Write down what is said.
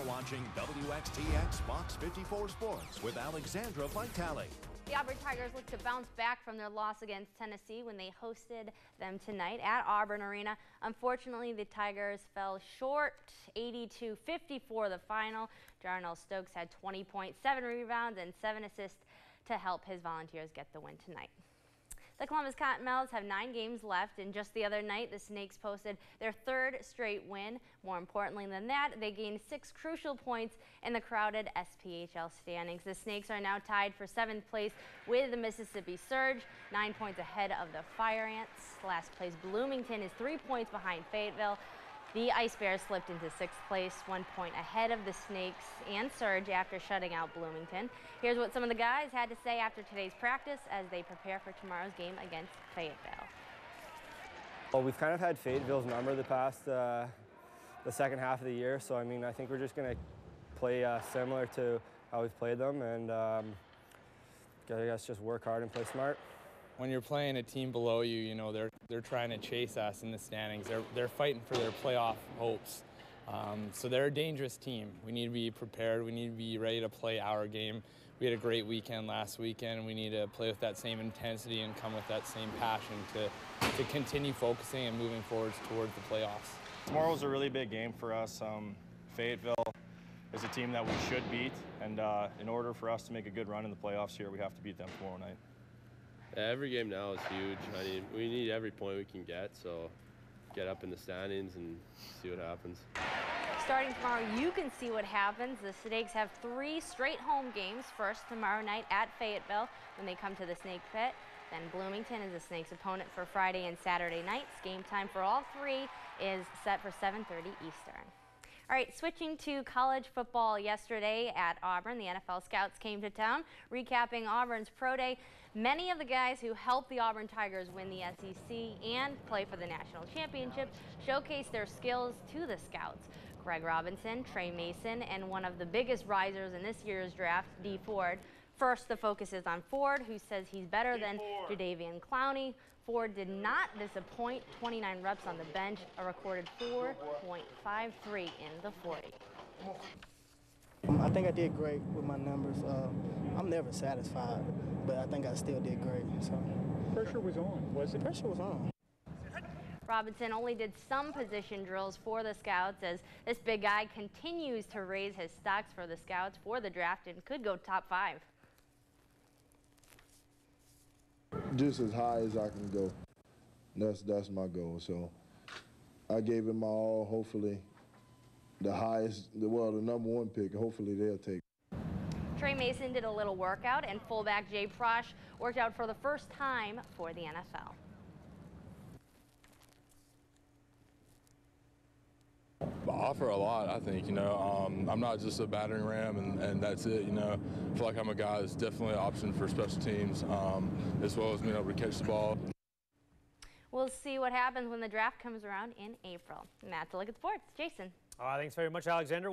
watching WXTX Fox 54 Sports with Alexandra Vitale. The Auburn Tigers look to bounce back from their loss against Tennessee when they hosted them tonight at Auburn Arena. Unfortunately, the Tigers fell short, 82-54 the final. Jarnell Stokes had 20.7 rebounds and 7 assists to help his Volunteers get the win tonight. The Columbus Cottonmouths have 9 games left, and just the other night, the Snakes posted their 3rd straight win. More importantly than that, they gained 6 crucial points in the crowded SPHL standings. The Snakes are now tied for 7th place with the Mississippi Surge, 9 points ahead of the Fire Ants. Last place Bloomington is 3 points behind Fayetteville. The Ice Bears slipped into 6th place, 1 point ahead of the Snakes and Surge after shutting out Bloomington. Here's what some of the guys had to say after today's practice as they prepare for tomorrow's game against Fayetteville. Well, we've kind of had Fayetteville's number the past the second half of the year, so I mean, I think we're just going to play similar to how we've played them, and I guess just work hard and play smart. When you're playing a team below you, you know, they're trying to chase us in the standings. They're fighting for their playoff hopes. So they're a dangerous team. We need to be prepared. We need to be ready to play our game. We had a great weekend last weekend. We need to play with that same intensity and come with that same passion to continue focusing and moving forward towards the playoffs. Tomorrow's a really big game for us. Fayetteville is a team that we should beat, and in order for us to make a good run in the playoffs here, we have to beat them tomorrow night. Yeah, every game now is huge. I mean, we need every point we can get, so get up in the standings and see what happens. Starting tomorrow, you can see what happens. The Snakes have 3 straight home games. First tomorrow night at Fayetteville when they come to the Snake Pit. Then Bloomington is the Snakes' opponent for Friday and Saturday nights. Game time for all 3 is set for 7:30 Eastern. All right, switching to college football yesterday at Auburn, the NFL scouts came to town, recapping Auburn's pro day. Many of the guys who helped the Auburn Tigers win the SEC and play for the national championship showcased their skills to the scouts. Greg Robinson, Trey Mason, and one of the biggest risers in this year's draft, D. Ford. First, the focus is on Ford, who says he's better than Jadeveon Clowney. Ford did not disappoint, 29 reps on the bench, a recorded 4.53 in the 40. I think I did great with my numbers. I'm never satisfied, but I think I still did great. So pressure was on, was it? Pressure was on. Robinson only did some position drills for the scouts as this big guy continues to raise his stocks for the scouts for the draft and could go top 5. Just as high as I can go. That's my goal. So I gave it my all. Hopefully the highest, the number 1 pick, hopefully they'll take it. Trey Mason did a little workout, and fullback Jay Prosh worked out for the first time for the NFL. I offer a lot, I think. I'm not just a battering ram and that's it. I feel like I'm a guy that's definitely an option for special teams, as well as being able to catch the ball. We'll see what happens when the draft comes around in April. And that's a look at sports. Jason. Thanks very much, Alexander.